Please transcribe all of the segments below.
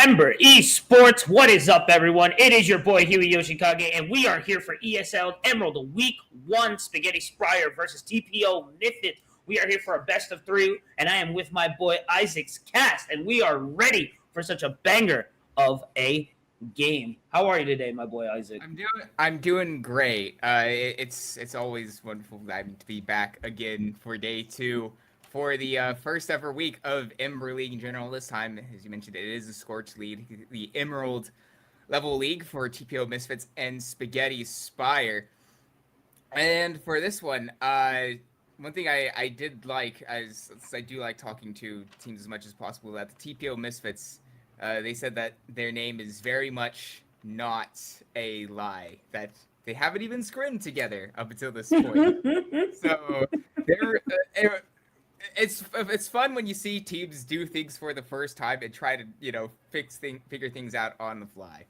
Ember Esports, what is up, everyone? It is your boy Huey Yoshikage, and we are here for ESL Emerald Week 1 Spaghetti Spire versus TPO Misfits. We are here for a best of 3, and I am with my boy Isaac's Cast, and we are ready for such a banger of a game. How are you today, my boy Isaac? I'm doing great. It's always wonderful to be back again for day 2 for the first ever week of Ember League in general. This time, as you mentioned, it is a Scorch League, the Emerald level league for TPO Misfits and Spaghetti Spire. And for this one, one thing I did like, as I do like talking to teams as much as possible, that the TPO Misfits, they said that their name is very much not a lie, that they haven't even scrimmed together up until this point. So they're it's fun when you see teams do things for the first time and try to figure things out on the fly.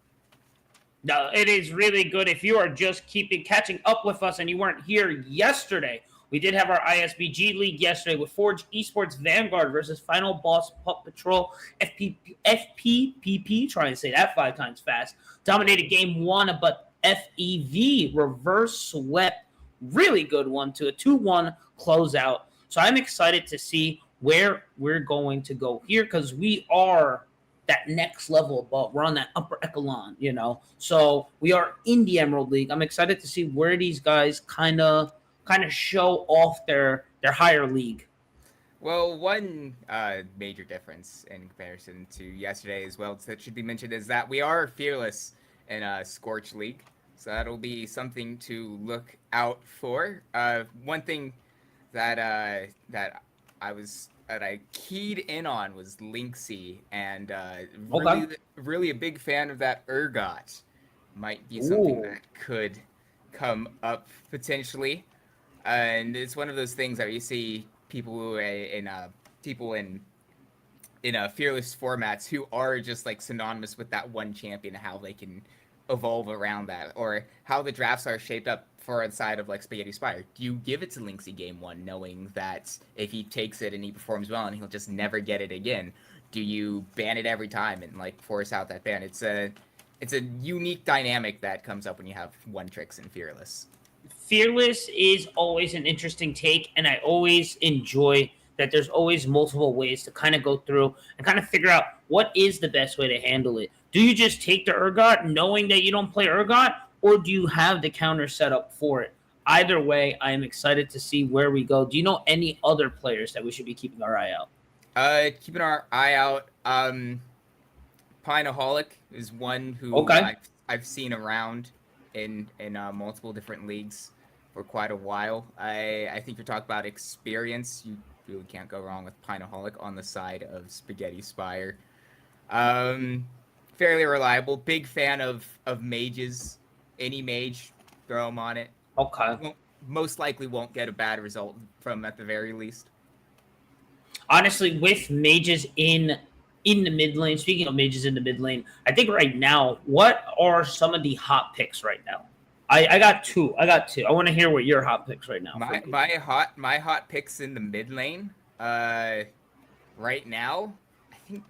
No, it is really good. If you are just catching up with us and you weren't here yesterday, we did have our ISBG League yesterday with Forge Esports Vanguard versus Final Boss Pup Patrol FPPP. Try and say that 5 times fast. Dominated game 1, but FEV reverse swept. Really good one to a 2-1 closeout. So I'm excited to see where we're going to go here because we are that next level above. We're on that upper echelon, So we are in the Emerald League. I'm excited to see where these guys kind of show off their higher league. Well, one major difference in comparison to yesterday as well that should be mentioned is that we are fearless in a Scorch League. So that'll be something to look out for. One thing that I keyed in on was Linksy, and really a big fan of that Urgot. Might be something that could come up potentially, and it's one of those things that you see people in fearless formats who are just like synonymous with that one champion, how they can evolve around that, or how the drafts are shaped up for inside of like Spaghetti Spire. Do you give it to Linksy game 1 knowing that if he takes it and he performs well and he'll just never get it again? Do you ban it every time and like force out that ban? It's a unique dynamic that comes up when you have one tricks in Fearless. Fearless is always an interesting take, and I always enjoy that there's always multiple ways to kind of go through and kind of figure out what is the best way to handle it. Do you just take the Urgot knowing that you don't play Urgot, or do you have the counter set up for it? Either way, I am excited to see where we go. Do you know any other players that we should be keeping our eye out? Keeping our eye out, Pineaholic is one who I've seen around in multiple different leagues for quite a while. I think you're talking about experience. You really can't go wrong with Pineaholic on the side of Spaghetti Spire. Fairly reliable. Big fan of mages. Any mage, throw them on it. Okay. Most likely won't get a bad result from at the very least. Honestly, with mages in the mid lane, speaking of mages in the mid lane, I think right now, what are some of the hot picks right now? I got two. I want to hear what your hot picks right now. My hot picks in the mid lane, right now, I think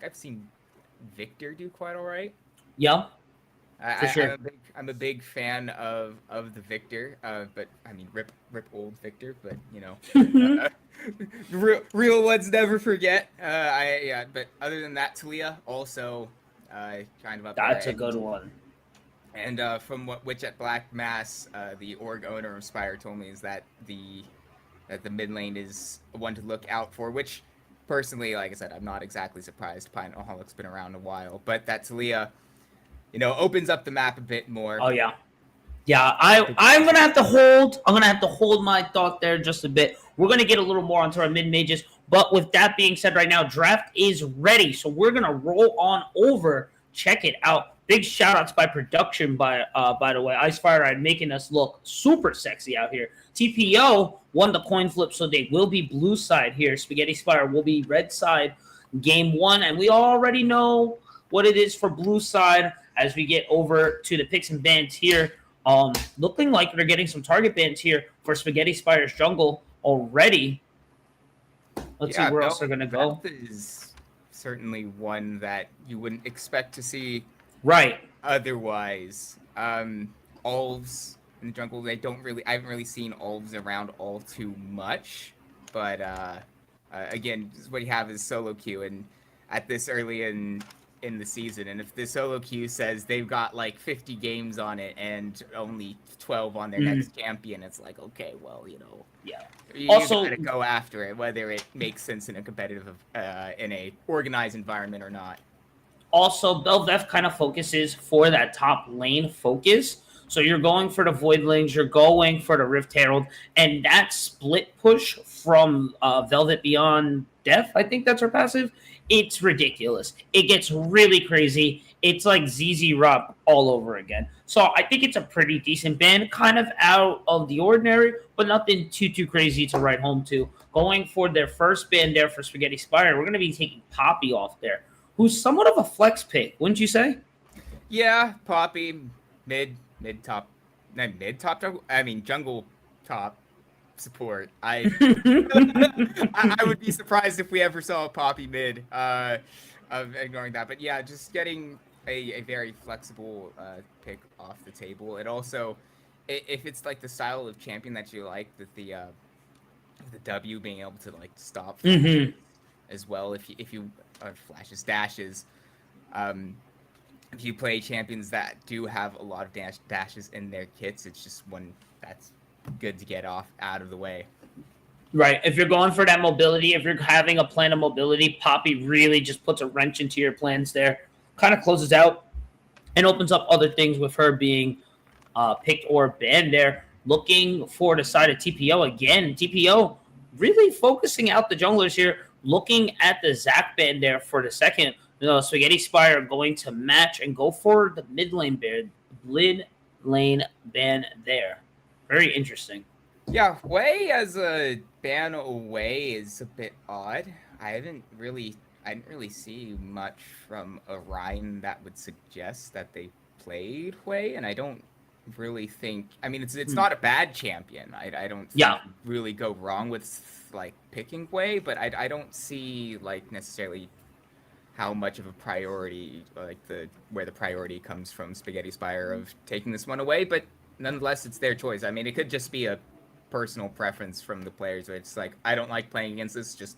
I've seen Victor do quite all right. Yeah. Sure. I'm a big fan of the Victor, but I mean rip old Victor, but real ones never forget. But other than that, Talia also kind of up there. That's a good one. And from which at Black Mass, the org owner of Spire told me is that the mid lane is one to look out for, which personally, like I said, I'm not exactly surprised. Pineaholic's been around a while, but that Talia opens up the map a bit more. Oh yeah. I'm gonna have to hold my thought there just a bit. We're gonna get a little more onto our mid mages, but with that being said, right now draft is ready, so we're gonna roll on over. Check it out. Big shout outs by production by the way. Icefire making us look super sexy out here. TPO won the coin flip, so they will be blue side here. Spaghetti Spire will be red side game 1, and we already know what it is for blue side as we get over to the picks and bans here. Looking like they're getting some target bans here for Spaghetti Spire's jungle already. Let's see where else they're going to go. Is certainly one that you wouldn't expect to see Right. otherwise. Olves in the jungle, I haven't really seen Olves around all too much, but again, what you have is solo queue, and at this early in the season, and if the solo queue says they've got like 50 games on it and only 12 on their next champion, it's like, okay, well, Yeah. you Also, gotta go after it, whether it makes sense in a competitive, in a organized environment or not. Also, Belveth kind of focuses for that top lane focus. So you're going for the Void Lanes, you're going for the Rift Herald, and that split push from Velvet Beyond Death, I think that's her passive, it's ridiculous. It gets really crazy. It's like ZZ Rup all over again. So I think it's a pretty decent ban, kind of out of the ordinary, but nothing too crazy to write home to. Going for their first ban there for Spaghetti Spire, we're going to be taking Poppy off there, who's somewhat of a flex pick, wouldn't you say? Yeah, Poppy, mid top, not mid top jungle. I mean jungle top support. I would be surprised if we ever saw a Poppy mid. Of ignoring that, but yeah, just getting a very flexible pick off the table. It also, if it's like the style of champion that you like, that the W being able to like stop flashes as well. If you flashes dashes. If you play champions that do have a lot of dashes in their kits, it's just one that's good to get out of the way. Right. If you're going for that mobility, if you're having a plan of mobility, Poppy really just puts a wrench into your plans there, kind of closes out and opens up other things with her being picked or banned there. Looking for the side of TPO again. TPO really focusing out the junglers here, looking at the Zac ban there for the second. Spaghetti Spire going to match and go for the mid lane ban there. Very interesting. Yeah, Hui as a ban away is a bit odd. I didn't really see much from Orion that would suggest that they played Hui, and I don't really think. I mean, it's not a bad champion. I don't think you really go wrong with like picking Hui, but I don't see like necessarily how much of a priority, like where the priority comes from Spaghetti Spire of taking this one away, but nonetheless, it's their choice. I mean, it could just be a personal preference from the players where it's like, I don't like playing against this, just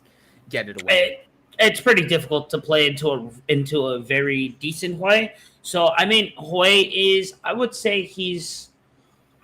get it away. It's pretty difficult to play into a very decent way. So I mean, Hui is, I would say he's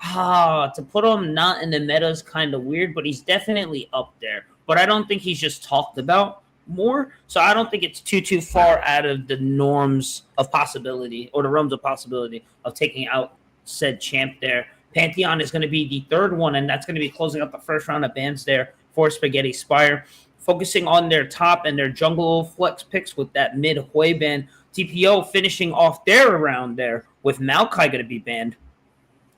to put him not in the meta is kind of weird, but he's definitely up there. But I don't think he's just talked about more. So I don't think it's too far out of the norms of possibility or the realms of possibility of taking out said champ there. Pantheon is going to be the third one, and that's going to be closing up the first round of bans there for Spaghetti Spire. Focusing on their top and their jungle flex picks with that mid Hui ban. TPO finishing off their round there with Maokai going to be banned.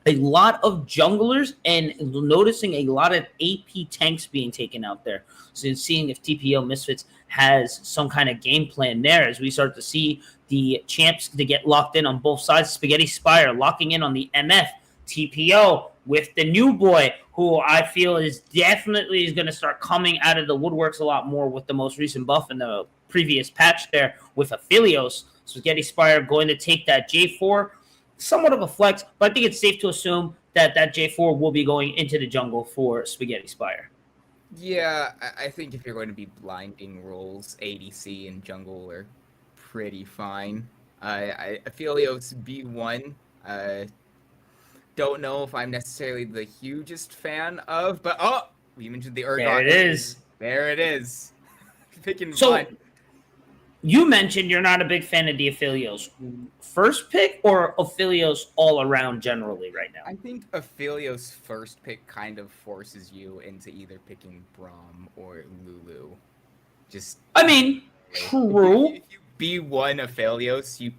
A lot of junglers and noticing a lot of AP tanks being taken out there. So seeing if TPO Misfits has some kind of game plan there as we start to see the champs to get locked in on both sides. Spaghetti Spire locking in on the MF. TPO with the new boy, who I feel is definitely is going to start coming out of the woodworks a lot more with the most recent buff in the previous patch there with Aphelios. Spaghetti Spire going to take that J4. Somewhat of a flex, but I think it's safe to assume that that J4 will be going into the jungle for Spaghetti Spire. Yeah, I think if you're going to be blinding roles, ADC and jungle are pretty fine. Aphelios B1, don't know if I'm necessarily the hugest fan of, but we mentioned the Urgot. There it is. There it is. Picking so, you mentioned you're not a big fan of the Aphelios. First pick or Aphelios all around generally right now? I think Aphelios' first pick kind of forces you into either picking Braum or Lulu. I mean, true. If you B1 Aphelios, you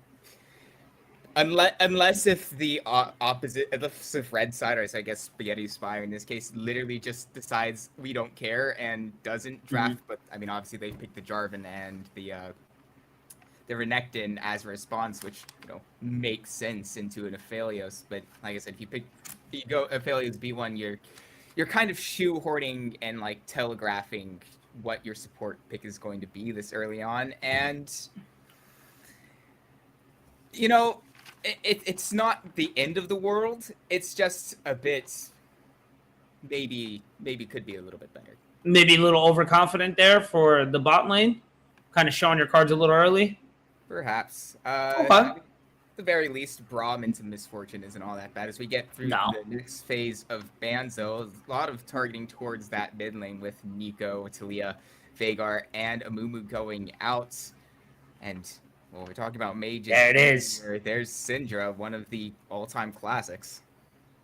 unless if the opposite, if red side, or I guess Spaghetti Spire in this case, literally just decides we don't care and doesn't draft. But I mean, obviously they picked the Jarvan and the Renekton as a response, which makes sense into an Aphelios. But like I said, if you go Aphelios B1, you're kind of shoehorning and like telegraphing what your support pick is going to be this early on. And, you know, it's not the end of the world. It's just a bit, maybe could be a little bit better. Maybe a little overconfident there for the bot lane, kind of showing your cards a little early. Perhaps. Okay. I mean, at the very least, Braum into Misfortune isn't all that bad. As we get through the next phase of Banzo, a lot of targeting towards that mid lane with Nico, Talia, Vhagar, and Amumu going out. And, well, we're talking about mages. There it is. There's Syndra, one of the all-time classics.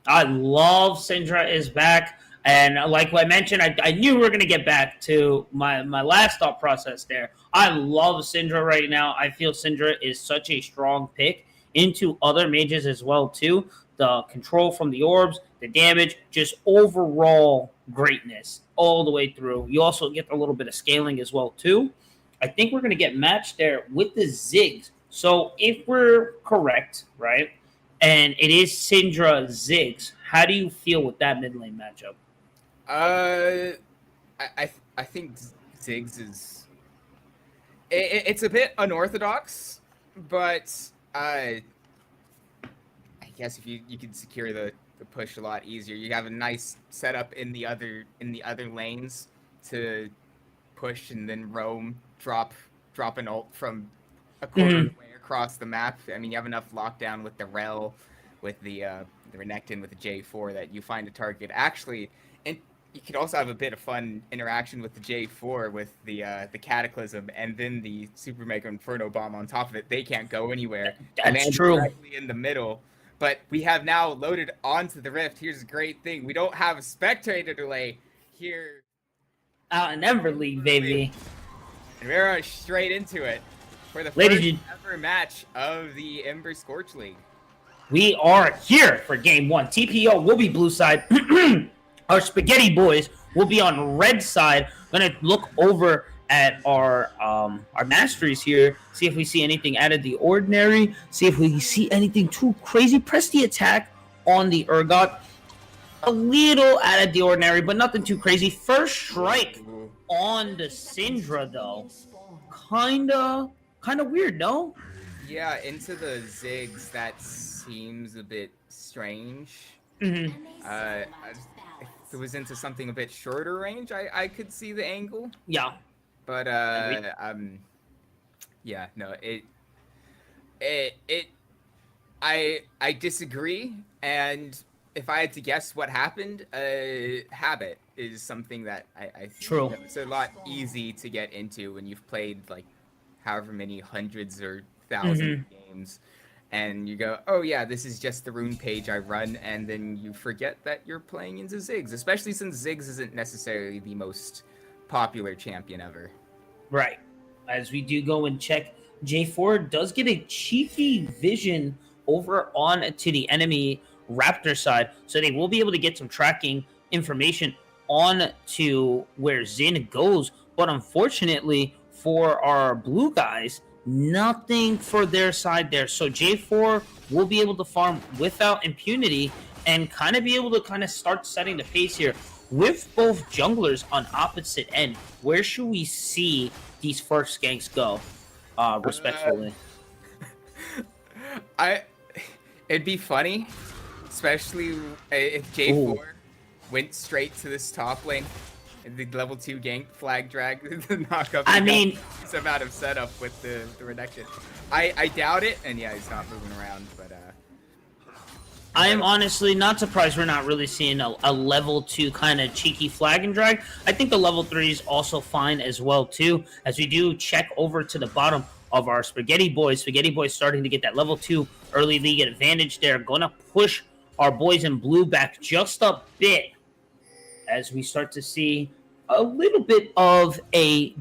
I love Syndra is back. And like I mentioned, I knew we were going to get back to my last thought process there. I love Syndra right now. I feel Syndra is such a strong pick into other mages as well, too. The control from the orbs, the damage, just overall greatness all the way through. You also get a little bit of scaling as well, too. I think we're going to get matched there with the Ziggs. So if we're correct, right, and it is Syndra Ziggs, how do you feel with that mid lane matchup? I think Ziggs is it's a bit unorthodox, but I guess if you can secure the push a lot easier. You have a nice setup in the other lanes to push and then roam, drop an ult from a quarter of the way across the map. I mean, you have enough lockdown with the Rel, with the Renekton, with the J4 that you find a target. Actually, and you could also have a bit of fun interaction with the J4 with the Cataclysm and then the Super Mega Inferno Bomb on top of it. They can't go anywhere. That's true. Directly in the middle. But we have now loaded onto the Rift. Here's a great thing. We don't have a spectator delay here. Out in Everleague, baby. And we're straight into it for the Ladies first ever match of the Ember Scorch League. We are here for game one. TPO will be blue side. Our Spaghetti Boys will be on red side. Gonna look over at our masteries here, see if we see anything out of the ordinary, see if we see anything too crazy. Press the attack on the Urgot. A little out of the ordinary, but nothing too crazy. First strike on the Syndra, though. Kinda weird, no? Yeah, into the Ziggs, that seems a bit strange. Mm-hmm. If it was into something a bit shorter range, I could see the angle. Yeah. But yeah, no, I disagree, and if I had to guess what happened, habit is something that I think True. It's a lot easy to get into when you've played like however many hundreds or thousands of games, and you go, oh yeah, this is just the rune page I run, and then you forget that you're playing into Ziggs, especially since Ziggs isn't necessarily the most popular champion ever. Right. As we do go and check, J4 does get a cheeky vision over on to the enemy Raptor side, so they will be able to get some tracking information on to where Zin goes. But unfortunately for our blue guys, nothing for their side there. So J4 will be able to farm without impunity and kind of be able to kind of start setting the pace here. With both junglers on opposite end, where should we see these first ganks go, respectfully? It'd be funny, especially if J4 went straight to this top lane and the level 2 gank flag drag the knockup. I mean, some out of setup with the Renekton. I doubt it, and yeah, he's not moving around, but I am honestly not surprised we're not really seeing a level 2 kind of cheeky flag and drag. I think the level 3 is also fine as well, too, as we do check over to the bottom of our Spaghetti Boys. Spaghetti Boys starting to get that level 2 early league advantage there. Going to push our boys in blue back just a bit as we start to see a little bit of a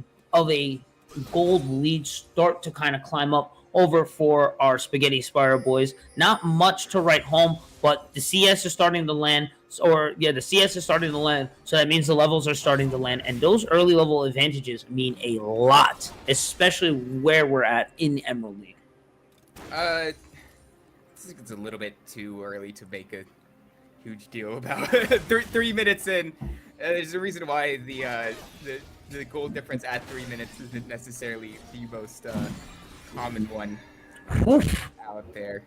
gold lead start to kind of climb up over for our Spaghetti Spire boys. Not much to write home, but the CS is starting to land. The CS is starting to land, so that means the levels are starting to land, and those early level advantages mean a lot, especially where we're at in the Emerald League. I think it's a little bit too early to make a huge deal about 3 minutes in. There's a reason why the the goal difference at 3 minutes isn't necessarily the most common one Oof. out there.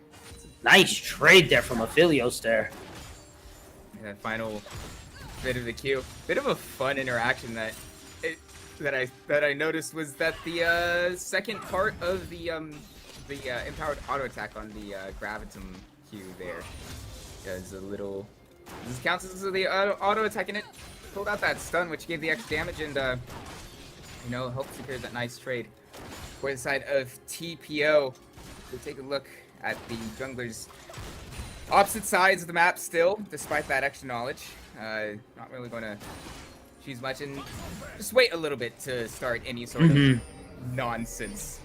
Nice trade there from Aphelios there. And that final bit of the queue, bit of a fun interaction that I noticed was that the second part of the empowered auto attack on the Gravitum Q there does a little. This counts as the auto attack, and it pulled out that stun, which gave the extra damage, and you know, helped secure that nice trade for the side of TPO. We'll take a look at the junglers opposite sides of the map still, despite that extra knowledge. Not really going to choose much, and just wait a little bit to start any sort of nonsense.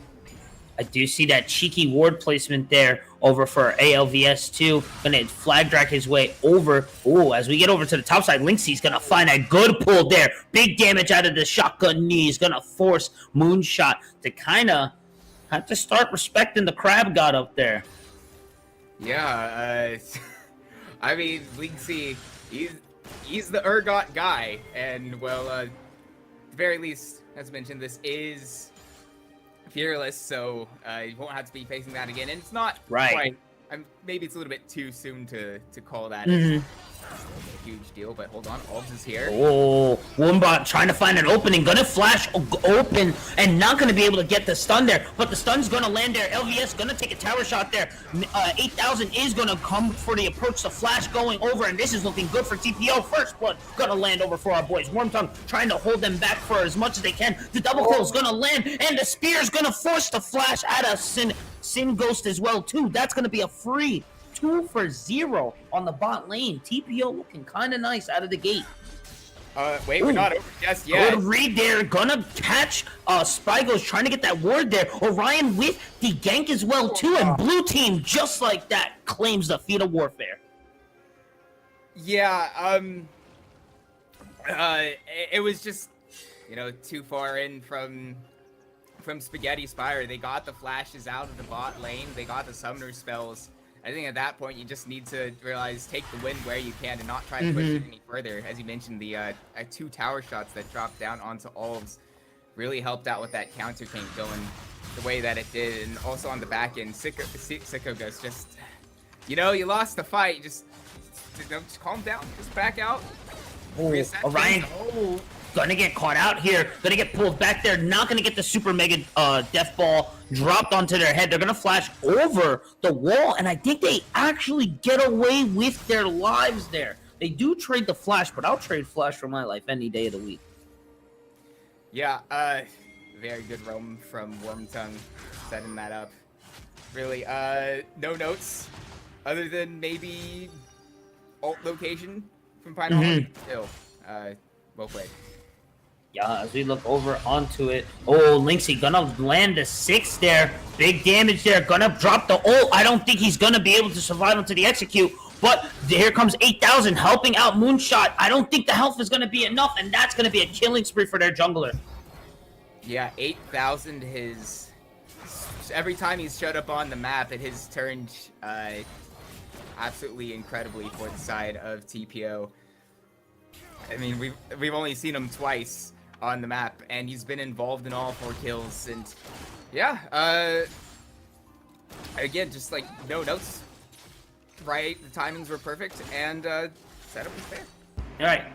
I do see that cheeky ward placement there over for ALVS2. Gonna flag drag his way over. Ooh, as we get over to the top side, Lynxie's gonna find a good pull there. Big damage out of the shotgun knees. Gonna force Moonshot to kind of have to start respecting the crab god up there. Yeah, I mean, Lynxie, he's the Urgot guy, and well, at the very least, as mentioned, this is Fearless, so you won't have to be facing that again, and it's not quite. Maybe it's a little bit too soon to call that a huge deal, but hold on, Alves is here. Oh, Woombot trying to find an opening, gonna flash open, and not gonna be able to get the stun there, but the stun's gonna land there. LVS gonna take a tower shot there. 8,000 is gonna come for the approach, the flash going over, and this is looking good for TPO. First blood gonna land over for our boys. Wormtongue trying to hold them back for as much as they can. The double kill's gonna land, and the spear's gonna force the flash out of Sin Ghost as well too. That's gonna be a free 2 for 0 on the bot lane. TPO looking kind of nice out of the gate. Wait, we're not over just yet. Good read there. Gonna catch Spygo's trying to get that ward there. Orion with the gank as well too, and blue team just like that claims the feat of warfare. Yeah, it was just, you know, too far in from Spaghetti Spire. They got the flashes out of the bot lane. They got the summoner spells. I think at that point you just need to realize take the win where you can and not try to push it any further. As you mentioned, the 2 tower shots that dropped down onto Alves really helped out with that counter tank going the way that it did, and also on the back end, Sicko goes just, you know, you lost the fight. Just calm down. Just back out. Orion. Gonna get caught out here. Gonna get pulled back there. Not gonna get the super mega death ball dropped onto their head. They're gonna flash over the wall, and I think they actually get away with their lives there. They do trade the flash, but I'll trade flash for my life any day of the week. Yeah, very good roam from Wormtongue setting that up. Really, no notes other than maybe alt location from Final Still, well played. Yeah, as we look over onto it. Oh, Lynxie gonna land a 6 there. Big damage there. Gonna drop the ult. I don't think he's gonna be able to survive until the execute. But here comes 8,000 helping out Moonshot. I don't think the health is gonna be enough, and that's gonna be a killing spree for their jungler. Yeah, 8,000 every time he's showed up on the map, it has turned absolutely incredibly for the side of TPO. I mean, we've only seen him twice on the map, and he's been involved in all 4 kills, and yeah, again, just like no notes, right? The timings were perfect, and setup was fair. All right.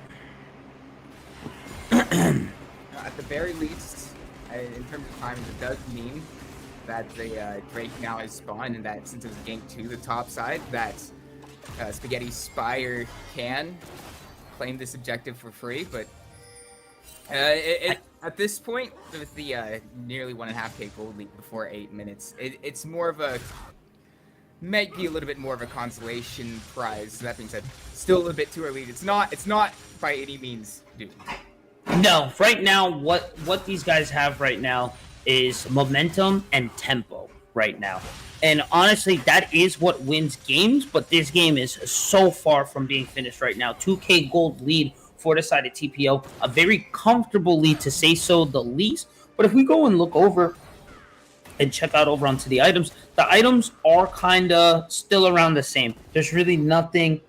At the very least, in terms of timings, it does mean that the Drake now has spawned, and that since it was ganked to the top side, that Spaghetti Spire can claim this objective for free, but at this point, with the nearly 1.5k gold lead before 8 minutes, it's more of a, might be a little bit more of a consolation prize. That being said, still a little bit too early. It's not by any means due. No, right now, what these guys have right now is momentum and tempo right now. And honestly, that is what wins games, but this game is so far from being finished right now. 2k gold lead for the side of TPO. A very comfortable lead, to say so the least. But if we go and look over and check out over onto the items are kind of still around the same. There's really nothing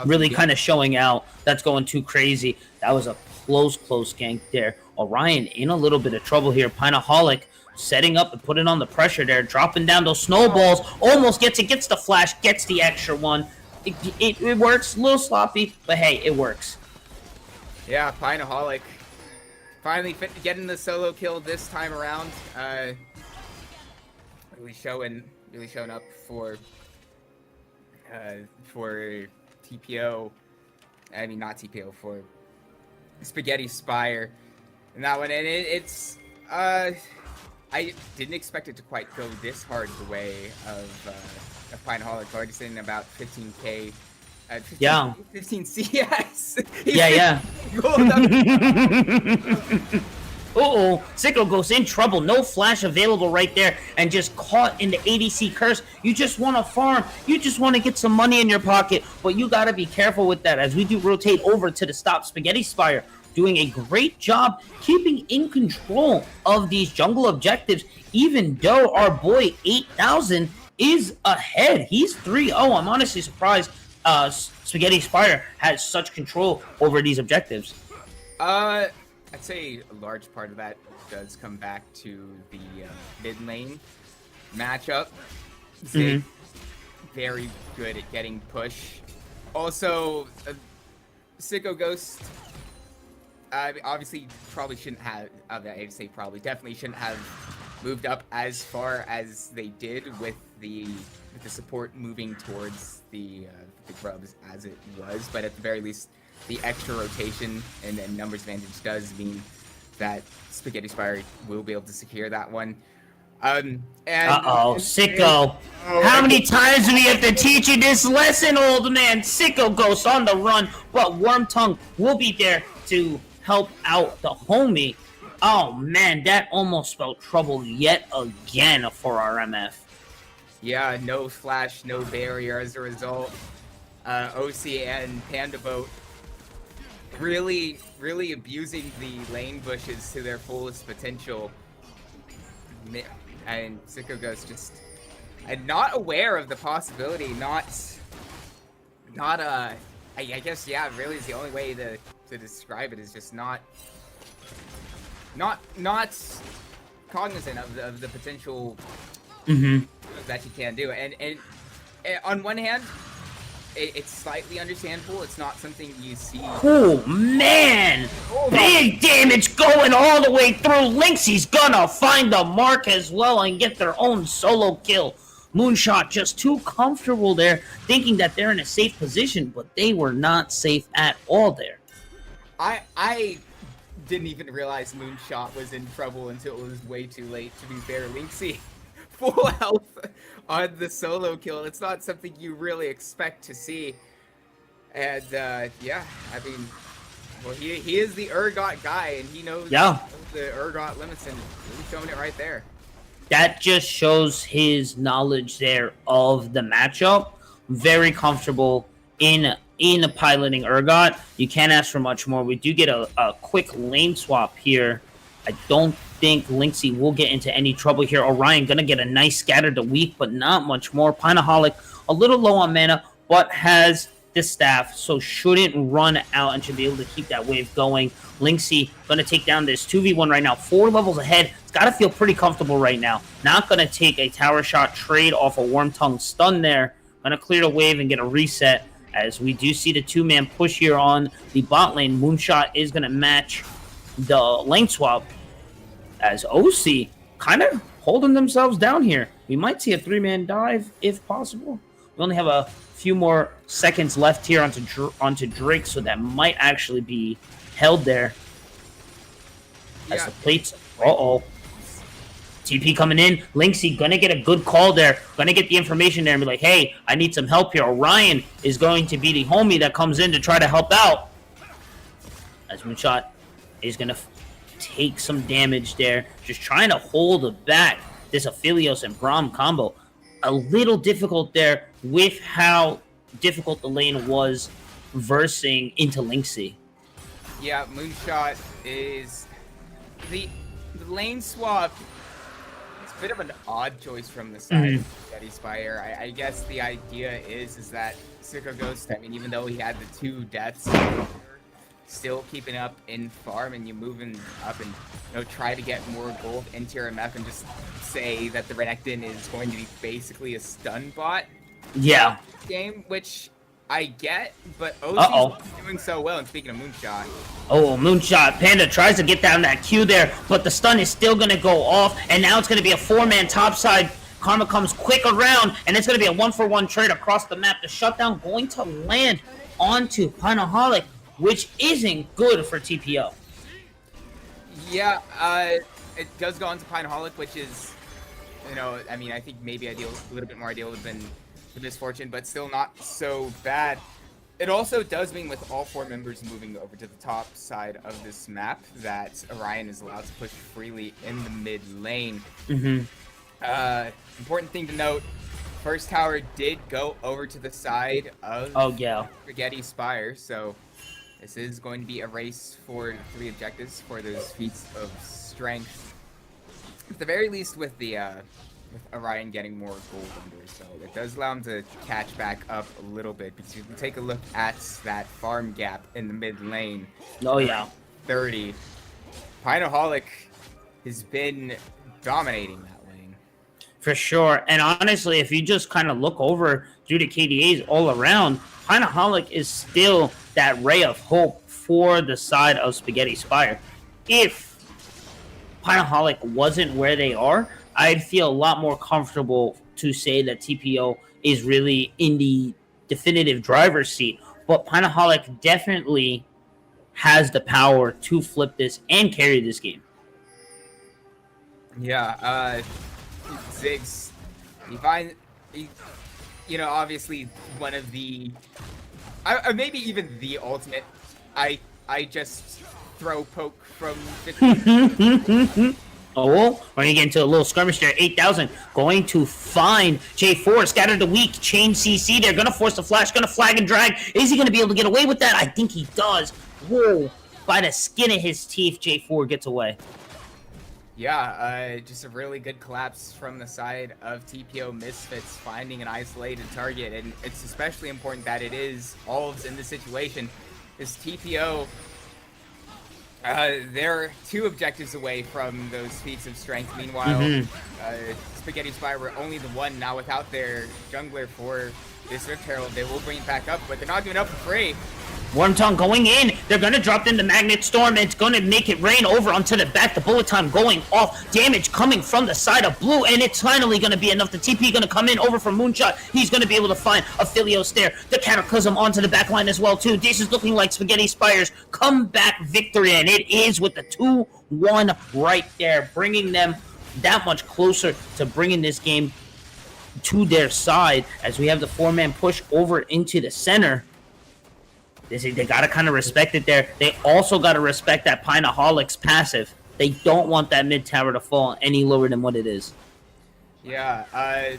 really kind of showing out that's going too crazy. That was a close gank there. Orion in a little bit of trouble here. Pinaholic setting up and putting on the pressure there, dropping down those snowballs. Almost gets the flash, gets the extra one. It works. A little sloppy, but hey, it works. Yeah, Pinaholic finally getting the solo kill this time around. Really showing up for TPO. I mean, not TPO, for Spaghetti Spire. And that one, and it's I didn't expect it to quite go this hard the way of Pinaholic. Already sitting about 15k. 15 CS. Yeah. Uh-oh, Sicko goes in trouble. No flash available right there, and just caught in the ADC curse. You just want to farm. You just want to get some money in your pocket, but you got to be careful with that as we do rotate over to the stop. Spaghetti Spire doing a great job keeping in control of these jungle objectives, even though our boy 8000 is ahead. He's 3-0. I'm honestly surprised Spaghetti Spire has such control over these objectives. I'd say a large part of that does come back to the mid lane matchup. Very good at getting push. Also, Sicko Ghost obviously probably shouldn't have, I'd say probably, definitely shouldn't have moved up as far as they did with the support moving towards the grubs as it was, but at the very least, the extra rotation and then numbers advantage does mean that Spaghetti Spire will be able to secure that one. Sicko. How many times do we have to teach you this lesson, old man? Sicko Ghost on the run, but Wormtongue will be there to help out the homie. Oh man, that almost spelled trouble yet again for our MF. Yeah, no flash, no barrier as a result. OC and Panda Boat really abusing the lane bushes to their fullest potential. And Sicko Ghost just not aware of the possibility, I guess, yeah, really is the only way to describe it, is just not cognizant of the potential that you can do. And on one hand, it's slightly understandable. It's not something you see. Oh man! Big damage going all the way through. Lynxie's gonna find the mark as well and get their own solo kill. Moonshot just too comfortable there, thinking that they're in a safe position, but they were not safe at all there. I didn't even realize Moonshot was in trouble until it was way too late. To be fair, Lynxie full health on the solo kill. It's not something you really expect to see. And yeah, I mean, well, he is the Urgot guy, and he knows the Urgot limits, and he's showing it right there. That just shows his knowledge there of the matchup. Very comfortable in piloting Urgot. You can't ask for much more. We do get a quick lane swap here. I don't think Lynxie will get into any trouble here. Orion gonna get a nice scatter to weak, but not much more. Pinaholic a little low on mana, but has the staff, so shouldn't run out and should be able to keep that wave going. Lynxie gonna take down this 2v1 right now. 4 levels ahead. It's gotta feel pretty comfortable right now. Not gonna take a tower shot trade off a Wormtongue stun there. Gonna clear the wave and get a reset, as we do see the 2-man push here on the bot lane. Moonshot is gonna match the lane swap, as OC kind of holding themselves down here. We might see a 3-man dive if possible. We only have a few more seconds left here onto Drake, so that might actually be held there. As the plates, TP coming in. Lynxie gonna get a good call there. Gonna get the information there and be like, hey, I need some help here. Orion is going to be the homie that comes in to try to help out. As Moonshot is gonna take some damage there. Just trying to hold back this Aphelios and Braum combo. A little difficult there with how difficult the lane was versing into Lynxie. Yeah, Moonshot is the lane swap. It's a bit of an odd choice from the side of Spaghetti Spire. I guess the idea is that Sicko Ghost, I mean, even though he had the 2 deaths still keeping up in farm and you moving up and try to get more gold into your MF and just say that the Renekton is going to be basically a stun bot. Yeah. Game, which I get, but OC's doing so well. And speaking of Moonshot. Oh, Moonshot. Panda tries to get down that Q there, but the stun is still going to go off, and now it's going to be a 4-man topside. Karma comes quick around, and it's going to be a 1-for-1 trade across the map. The shutdown going to land onto Pinaholic, which isn't good for TPO. Yeah, it does go onto Pinaholic, which is, I mean, I think maybe a little bit more ideal would have been the Misfortune, but still not so bad. It also does mean with all 4 members moving over to the top side of this map that Orion is allowed to push freely in the mid lane. Important thing to note, first tower did go over to the side of Spaghetti Spire, so this is going to be a race for 3 objectives for those feats of strength. At the very least with the with Orion getting more gold under, so it does allow him to catch back up a little bit, because you can take a look at that farm gap in the mid lane. 30. Pinaholic has been dominating that lane. For sure, and honestly, if you just kind of look over due to KDAs all around, Pinaholic is still that ray of hope for the side of Spaghetti Spire. If Pinaholic wasn't where they are, I'd feel a lot more comfortable to say that TPO is really in the definitive driver's seat. But Pinaholic definitely has the power to flip this and carry this game. Yeah, Ziggs, obviously one of the, maybe even the ultimate. I just throw poke from 50. Oh, we're gonna get into a little skirmish there. 8,000 going to find J4. Scatter the weak. Chain CC. They're gonna force the flash. Gonna flag and drag. Is he gonna be able to get away with that? I think he does. Whoa. By the skin of his teeth, J4 gets away. Yeah, just a really good collapse from the side of TPO Misfits, finding an isolated target. And it's especially important that it is Olves in this situation. Is TPO... they're 2 objectives away from those feats of strength. Meanwhile, Spaghetti Spire were only the 1 now without their jungler for this Rift Herald. They will bring it back up, but they're not giving up for free. Wormtongue going in. They're going to drop in the Magnet Storm. It's going to make it rain over onto the back. The bullet time going off. Damage coming from the side of blue. And it's finally going to be enough. The TP going to come in over from Moonshot. He's going to be able to find a Philios there. The Cataclysm onto the back line as well, too. This is looking like Spaghetti Spire's comeback victory. And it is with the 2-1 right there. Bringing them that much closer to bringing this game to their side. As we have the 4-man push over into the center. They got to kind of respect it there. They also got to respect that Pinaholic's passive. They don't want that mid tower to fall any lower than what it is. Yeah,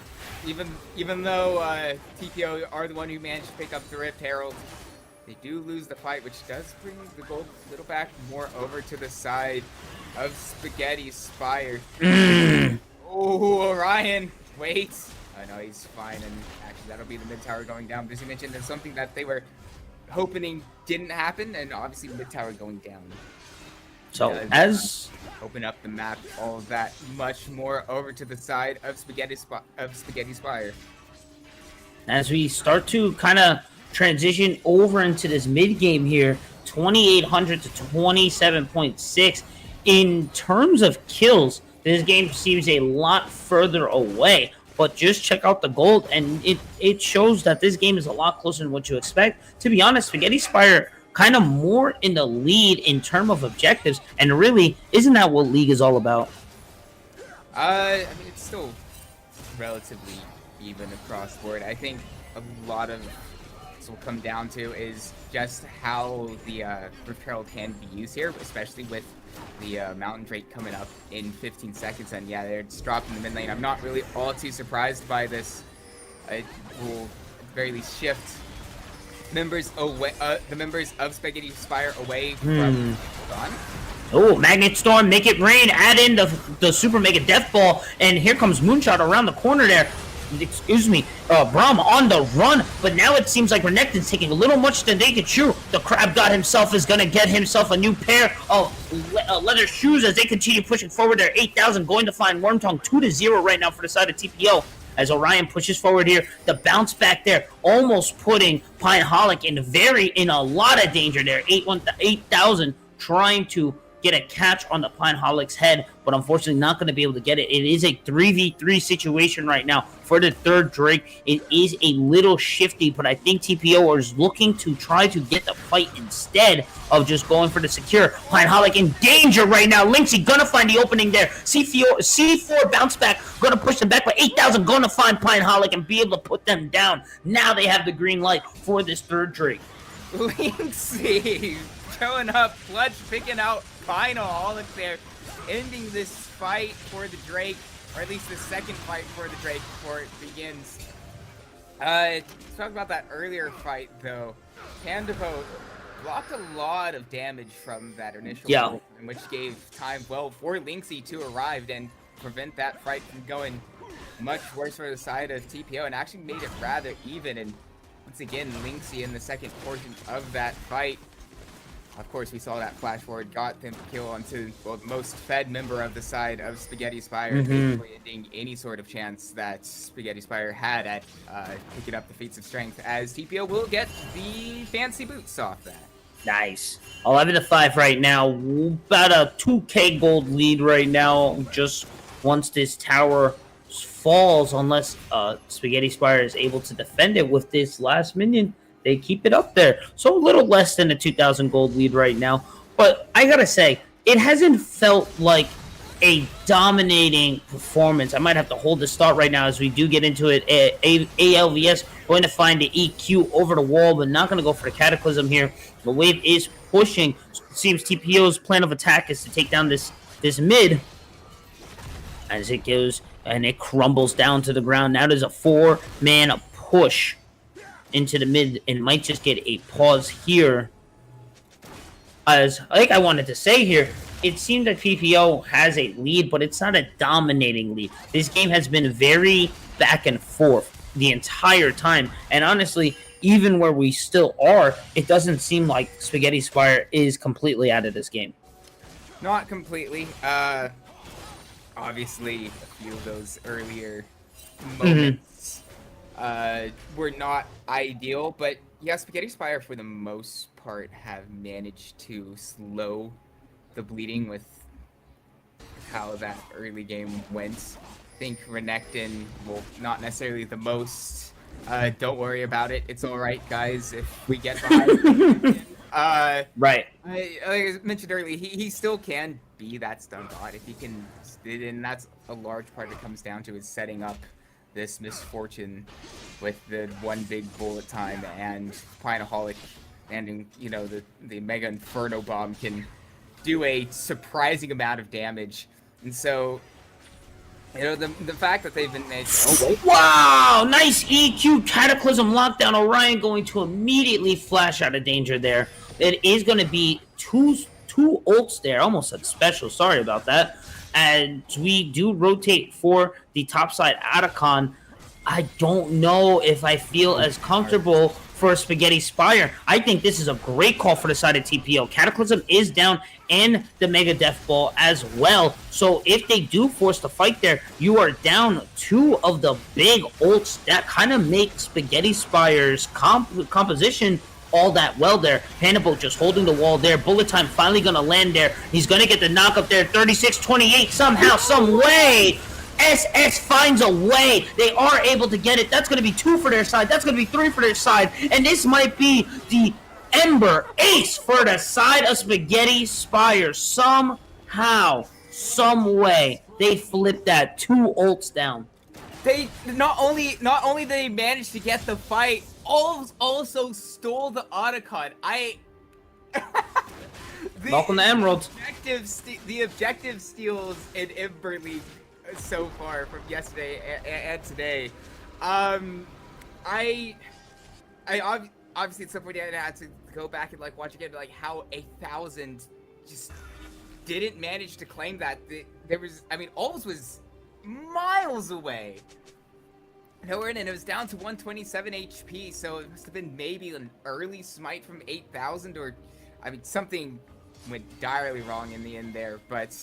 even though TPO are the one who managed to pick up the Rift Herald, they do lose the fight, which does bring the gold a little back more over to the side of Spaghetti Spire. Oh, Orion, wait. I know he's fine, and actually that'll be the mid tower going down, because you mentioned there's something that they were hoping didn't happen, and obviously mid tower going down. So as open up the map, all of that much more over to the side of Spaghetti Spire. As we start to kind of transition over into this mid game here, 2,800 to 27.6. In terms of kills, this game seems a lot further away. But just check out the gold, and it shows that this game is a lot closer than what you expect. To be honest, Spaghetti Spire kind of more in the lead in terms of objectives, and really, isn't that what League is all about? I mean, it's still relatively even across the board. I think a lot of this will come down to is just how the Rift Herald can be used here, especially with the Mountain Drake coming up in 15 seconds, and yeah, they're just dropping the mid lane. I'm not really all too surprised by this. It will at the very least shift members away, the members of Spaghetti Spire away from Hold on. Oh, Magnet Storm, make it rain, add in the Super Mega Death Ball, and here comes Moonshot around the corner there. Braum on the run, but now it seems like Renekton's taking a little much than they could chew. The Crab God himself is going to get himself a new pair of leather shoes as they continue pushing forward. Their 8,000 going to find Wormtongue 2-0 right now for the side of TPO. As Orion pushes forward here, the bounce back there, almost putting Pineholic in a lot of danger there. 8,000 trying to get a catch on the Pineholic's head, but unfortunately not going to be able to get it. It is a 3v3 situation right now for the third Drake. It is a little shifty, but I think TPO is looking to try to get the fight instead of just going for the secure. Pineholic in danger right now. Lynxie gonna find the opening there. C4 bounce back, gonna push them back, but 8,000 gonna find Pineholic and be able to put them down. Now they have the green light for this third Drake. Lynxie showing up, clutch, picking out Pineholic there, ending this fight for the Drake, or at least the second fight for the Drake before it begins. Let's talk about that earlier fight though. Pandevo blocked a lot of damage from that initial fight, which gave time well for Lynxie to arrive and prevent that fight from going much worse for the side of TPO, and actually made it rather even. And once again, Lynxie in the second portion of that fight. Of course, we saw that flash forward, got them kill onto the most fed member of the side of Spaghetti Spire, basically ending any sort of chance that Spaghetti Spire had at picking up the feats of strength, as TPO will get the fancy boots off that. Nice. 11-5 right now. About a 2k gold lead right now, just once this tower falls, unless Spaghetti Spire is able to defend it with this last minion. They keep it up there. So a little less than a 2,000 gold lead right now. But I gotta say, it hasn't felt like a dominating performance. I might have to hold this thought right now as we do get into it. ALVS going to find the EQ over the wall, but not going to go for the Cataclysm here. The wave is pushing. It seems TPO's plan of attack is to take down this mid. As it goes, and it crumbles down to the ground. Now there's a 4-man push into the mid, and might just get a pause here. As I wanted to say here, it seems that PPO has a lead, but it's not a dominating lead. This game has been very back and forth the entire time, and honestly, even where we still are, it doesn't seem like Spaghetti Spire is completely out of this game. Not completely. Obviously, a few of those earlier moments were not ideal, but yeah, Spaghetti Spire for the most part have managed to slow the bleeding with how that early game went. I think Renekton, well, not necessarily the most. Don't worry about it. It's all right, guys. If we get behind, right. like I mentioned earlier, he still can be that stun god if he can, and that's a large part it comes down to is setting up this misfortune with the one big bullet time, and Pineholic landing, you know, the Mega Inferno Bomb can do a surprising amount of damage. And so, you know, the fact that they've been made... Wow! Nice EQ Cataclysm lockdown. Orion going to immediately flash out of danger there. It is going to be two ults there. Almost said special. Sorry about that. And we do rotate for the topside Atacon. I don't know if I feel as comfortable for Spaghetti Spire. I think this is a great call for the side of TPO. Cataclysm is down and the Mega Death Ball as well. So if they do force the fight there, you are down two of the big ults that kind of make Spaghetti Spire's composition all that well there. Hannibal just holding the wall there. Bullet time finally going to land there. He's going to get the knock up there. 36-28 somehow, some way. SS finds a way. They are able to get it. That's going to be 2 for their side. That's going to be 3 for their side. And this might be the Ember Ace for the side of Spaghetti Spire. Somehow, some way, they flip that 2 ults down. They not only they managed to get the fight, also stole the Otacon. Welcome to Emerald. The objective steals in Ember League so far from yesterday and today. I obviously at some point I had to go back and like watch again, like how 1,000 just didn't manage to claim that. There was, I mean, Alves was miles away nowhere in, and it was down to 127 HP, so it must have been maybe an early smite from 8,000, or, I mean, something went direly wrong in the end there, but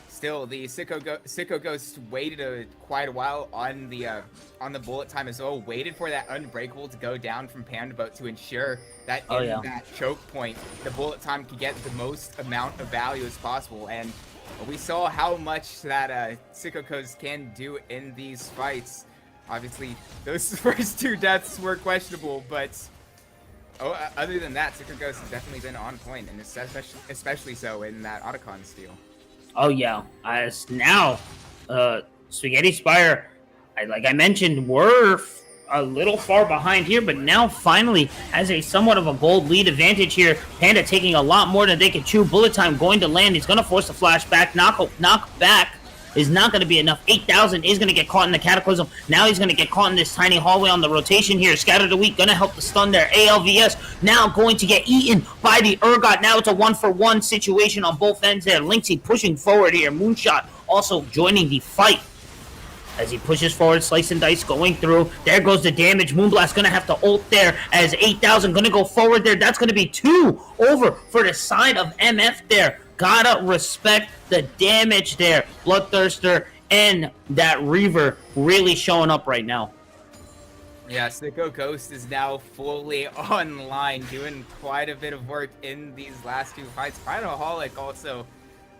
still, the Sicko Ghost waited quite a while on the bullet time as well, waited for that Unbreakable to go down from Panda Boat to ensure that in that choke point, the bullet time could get the most amount of value as possible, and we saw how much that Sicko Ghost can do in these fights. Obviously, those first 2 deaths were questionable, but other than that, Sicko Ghost has definitely been on point, and especially so in that Otacon steal. Oh yeah, as now, Spaghetti Spire, like I mentioned, were a little far behind here, but now finally has a somewhat of a gold lead advantage here. Panda taking a lot more than they can chew. Bullet time going to land. He's going to force the flashback. Knock back is not going to be enough. 8,000 is going to get caught in the Cataclysm. Now he's going to get caught in this tiny hallway on the rotation here. Scatter the Weak going to help the stun there. ALVS now going to get eaten by the Urgot. Now it's a 1-for-1 situation on both ends there. Lynxie pushing forward here. Moonshot also joining the fight as he pushes forward. Slice and Dice going through. There goes the damage. Moonblast going to have to ult there as 8,000 going to go forward there. That's going to be 2 over for the side of MF there. Gotta respect the damage there. Bloodthirster and that Reaver really showing up right now. Yeah, Sicko Ghost is now fully online, doing quite a bit of work in these last 2 fights. Finalholic also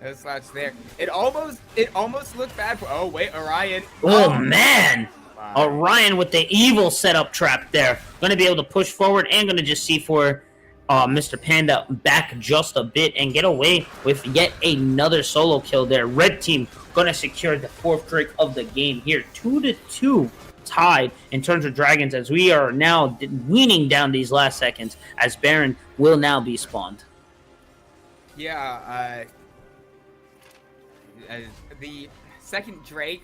no slouch there. It almost looked bad for. Oh wait, Orion. Oh man, wow. Orion with the evil setup trap there. Gonna be able to push forward and gonna just see for Mr. Panda back just a bit and get away with yet another solo kill there. Red team gonna secure the 4th drink of the game here. 2-2 tied in terms of dragons as we are now weaning down these last seconds as Baron will now be spawned. Yeah, the second Drake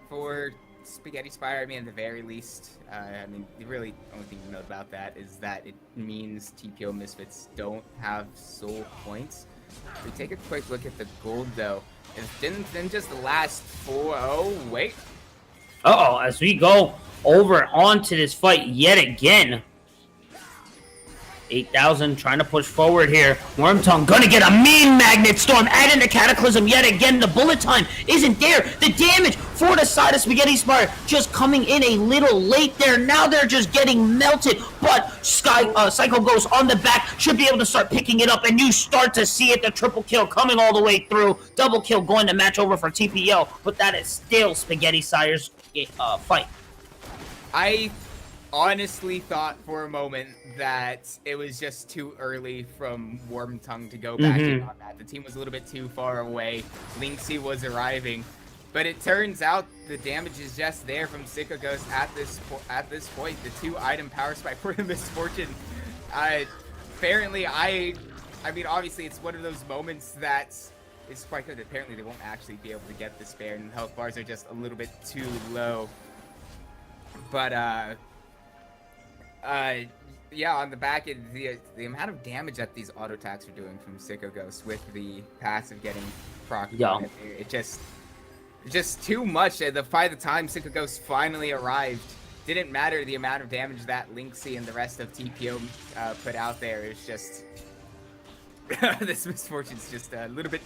for Spaghetti Spire, I mean, at the very least, I mean, the really only thing to know about that is that it means TPO Misfits don't have soul points. If we take a quick look at the gold, though, it didn't just the last 4. Oh, wait. Uh-oh, as we go over onto this fight yet again. 8,000 trying to push forward here. Wormtongue gonna get a mean Magnet Storm. Add in the Cataclysm yet again. The bullet time isn't there. The damage for the side of Spaghetti Spire just coming in a little late there. Now they're just getting melted. But Psycho Ghost on the back should be able to start picking it up. And you start to see it. The triple kill coming all the way through. Double kill going to match over for TPO. But that is still Spaghetti Spire's fight. I honestly thought for a moment that it was just too early from Wormtongue to go back in on that. The team was a little bit too far away. Lynxie was arriving. But it turns out the damage is just there from Sicko Ghost at this point. The 2-item power spike for the Misfortune. Apparently, I mean, obviously, it's one of those moments that is quite good. Apparently, they won't actually be able to get the spare, and health bars are just a little bit too low. But, yeah, on the back end, the amount of damage that these auto attacks are doing from Sicko Ghost with the passive getting proc, it just too much. By the time Sicko Ghost finally arrived, didn't matter the amount of damage that Lynxie and the rest of TPO put out there. It's just this Misfortune's just a little bit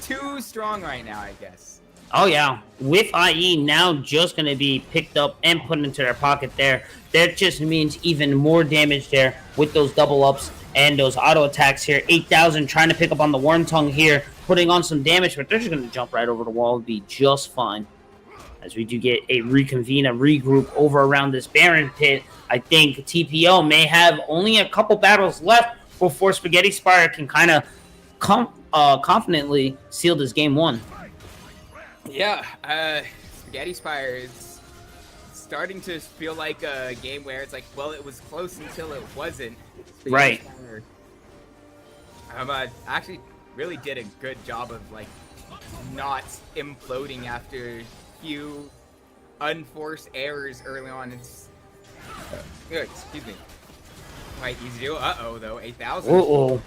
too strong right now, I guess. Oh yeah, with IE now just going to be picked up and put into their pocket there. That just means even more damage there with those double ups and those auto attacks here. 8,000 trying to pick up on the Wormtongue here, putting on some damage, but they're just going to jump right over the wall and be just fine. As we do get a regroup over around this Baron pit, I think TPO may have only a couple battles left before Spaghetti Spire can kind of confidently seal this game 1. Yeah, Spaghetti Spire is starting to feel like a game where it's like, well, it was close until it wasn't. Right. Actually really did a good job of, like, not imploding after a few unforced errors early on. It's excuse me. Quite easy to do. Uh-oh, though. 8,000. Uh-oh.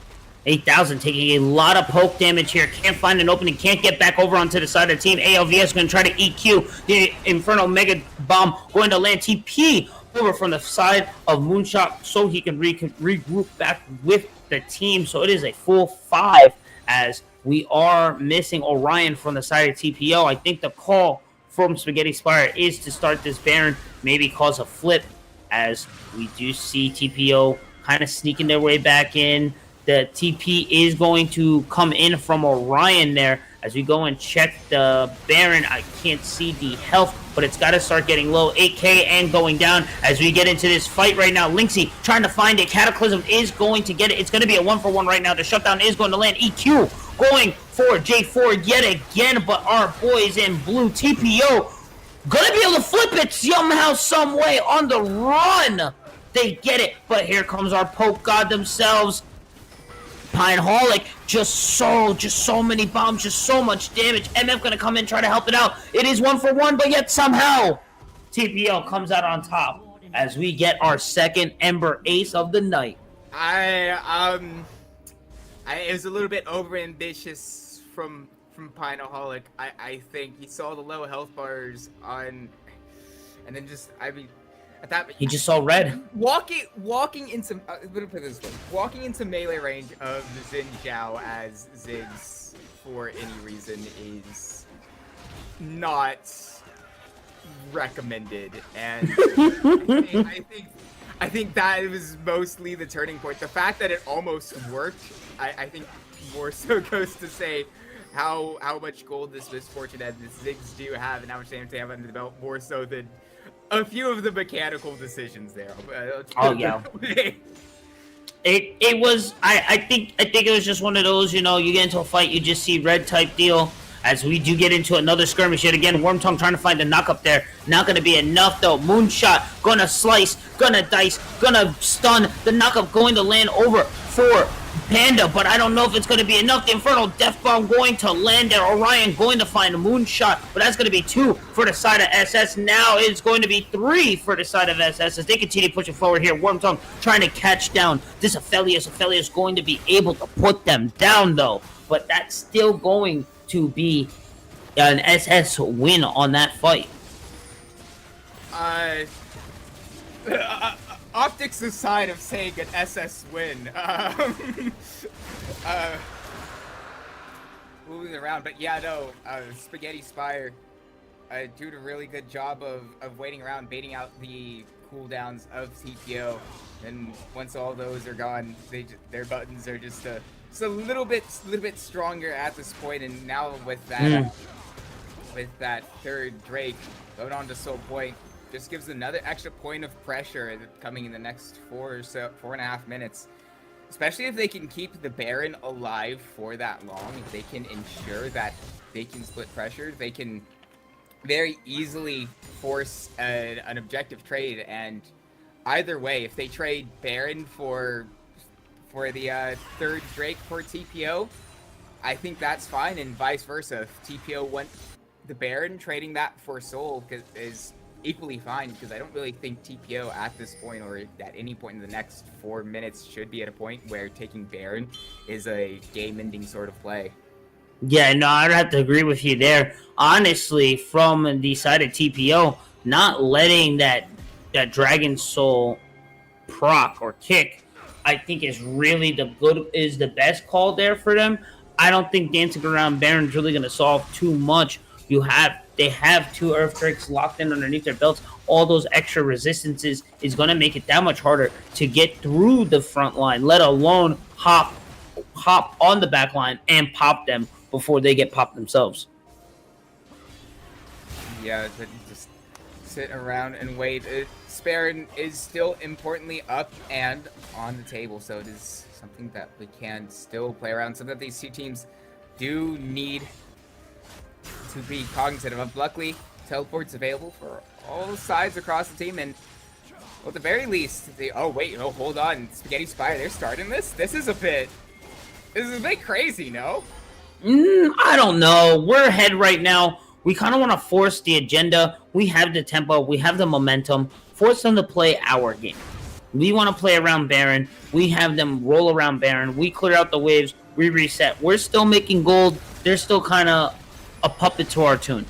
8,000 taking a lot of poke damage here. Can't find an opening. Can't get back over onto the side of the team. ALVS going to try to EQ the Inferno Mega Bomb. Going to land TP over from the side of Moonshot so he can regroup back with the team. So it is a full 5 as we are missing Orion from the side of TPO. I think the call from Spaghetti Spire is to start this Baron, maybe cause a flip, as we do see TPO kind of sneaking their way back in. The TP is going to come in from Orion there. As we go and check the Baron, I can't see the health, but it's got to start getting low. 8K and going down as we get into this fight right now. Lynxy trying to find it. Cataclysm is going to get it. It's going to be a 1-for-1 right now. The shutdown is going to land. EQ going for J4 yet again, but our boys in blue, TPO, gonna be able to flip it somehow, some way on the run. They get it, but here comes our poke god themselves. Pineholic, just so many bombs, just so much damage. MF gonna come in, try to help it out. It is 1-for-1, but yet somehow TPO comes out on top as we get our second Ember Ace of the night. It was a little bit overambitious from Pineholic. I think he saw the low health bars on, and then I thought he just saw red. Walking into let me put it this way. Walking into melee range of the Xin Zhao as Ziggs for any reason is not recommended, and I think that was mostly the turning point. The fact that it almost worked, I think more so goes to say how much gold this Misfortune and this Ziggs do have, and how much damage they have under the belt, more so than a few of the mechanical decisions there. Oh yeah. It was I think it was just one of those, you know, you get into a fight, you just see red type deal. As we do get into another skirmish yet again, Wormtongue trying to find a knock up there. Not going to be enough though. Moonshot gonna slice, gonna dice, gonna stun. The knockup going to land over for Panda, but I don't know if it's going to be enough. The Infernal Death Bomb going to land there. Orion going to find a Moonshot, but that's going to be 2 for the side of SS. Now it's going to be 3 for the side of SS as they continue pushing forward here. Wormtongue trying to catch down this Aphelios. Aphelios going to be able to put them down though, but that's still going to be an SS win on that fight. Optics aside of saying an SS win, moving around, but yeah, no, Spaghetti Spire did a really good job of waiting around, baiting out the cooldowns of TPO, and once all those are gone, their buttons are just a little bit stronger at this point, and now with that third Drake going on to Soul Point, just gives another extra point of pressure coming in the next 4.5 minutes. Especially if they can keep the Baron alive for that long, if they can ensure that they can split pressure, they can very easily force an objective trade. And either way, if they trade Baron for the third Drake for TPO, I think that's fine, and vice versa. If TPO went the Baron, trading that for Soul is equally fine, because I don't really think TPO at this point, or at any point in the next 4 minutes, should be at a point where taking Baron is a game-ending sort of play. Yeah, no, I'd have to agree with you there. Honestly, from the side of TPO, not letting that Dragon Soul proc or kick, I think is really the best call there for them. I don't think dancing around Baron's really going to solve too much. They have 2 Earth Drakes locked in underneath their belts. All those extra resistances is going to make it that much harder to get through the front line, let alone hop on the back line and pop them before they get popped themselves. Yeah, just sit around and wait. Spire is still importantly up and on the table, so it is something that we can still play around. Some of these 2 teams do need to be cognizant of. Luckily, teleport's available for all sides across the team, and well, at the very least, hold on, Spaghetti Spire, they're starting this? This is a bit crazy, no? I don't know. We're ahead right now. We kind of want to force the agenda. We have the tempo. We have the momentum. Force them to play our game. We want to play around Baron. We have them roll around Baron. We clear out the waves. We reset. We're still making gold. They're still kind of a puppet to our tune.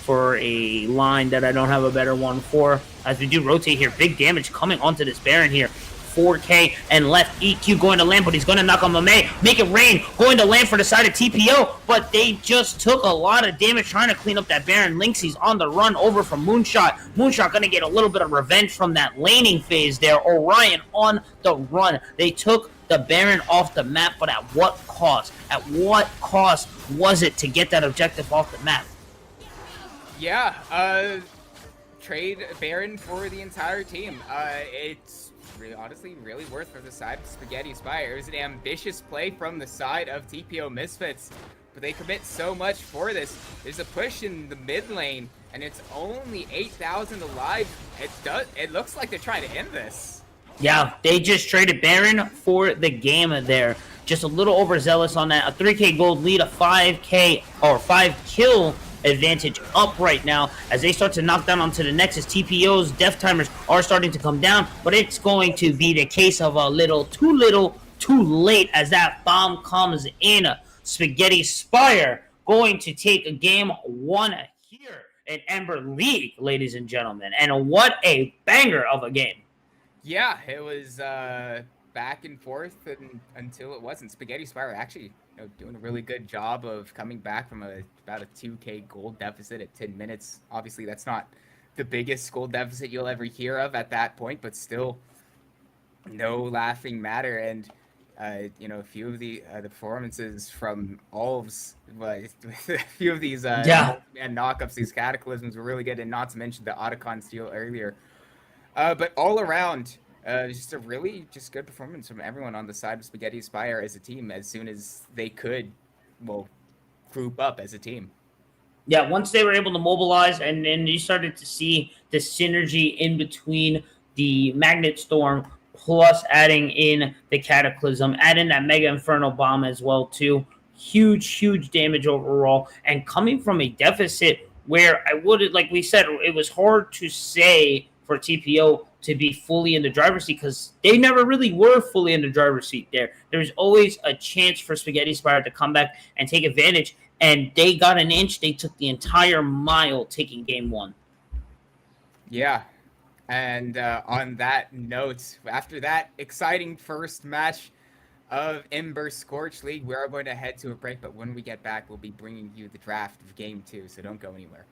For a line that I don't have a better one for. As we do rotate here, big damage coming onto this Baron here. 4K and left. EQ going to land, but he's going to knock on Mame. Make it rain. Going to land for the side of TPO, but they just took a lot of damage trying to clean up that Baron. Lynx, he's on the run over from Moonshot. Moonshot going to get a little bit of revenge from that laning phase there. Orion on the run. They took the Baron off the map, but at what cost? At what cost was it to get that objective off the map? Yeah, trade Baron for the entire team. It's honestly really worth for the side of Spaghetti Spire. It was an ambitious play from the side of TPO Misfits, but they commit so much for this. There's a push in the mid lane, and it's only 8,000 alive. It looks like they're trying to end this. Yeah, they just traded Baron for the game there. Just a little overzealous on that. A 3K gold lead, a 5K or 5 kill advantage up right now as they start to knock down onto the Nexus. TPO's death timers are starting to come down, but it's going to be the case of a little, too late as that bomb comes in. Spaghetti Spire going to take a game 1 here in Ember League, ladies and gentlemen. And what a banger of a game. Yeah, it was back and forth until it wasn't. Spaghetti Spire actually doing a really good job of coming back from about a 2K gold deficit at 10 minutes. Obviously, that's not the biggest gold deficit you'll ever hear of at that point, but still no laughing matter. And a few of the performances from Olves, a few of these and knockups, these cataclysms were really good, and not to mention the Otacon steal earlier. But all around, just a really good performance from everyone on the side of Spaghetti Spire as a team as soon as they could, group up as a team. Yeah, once they were able to mobilize, and then you started to see the synergy in between the Magnet Storm plus adding in the Cataclysm, add in that Mega Inferno Bomb as well too. Huge damage overall. And coming from a deficit where like we said, it was hard to say for TPO to be fully in the driver's seat because they never really were fully in the driver's seat there. There's always a chance for Spaghetti Spire to come back and take advantage, and they got an inch. They took the entire mile taking game 1. Yeah, and on that note, after that exciting first match of Ember Scorch League, we are going to head to a break, but when we get back, we'll be bringing you the draft of game 2, so don't go anywhere.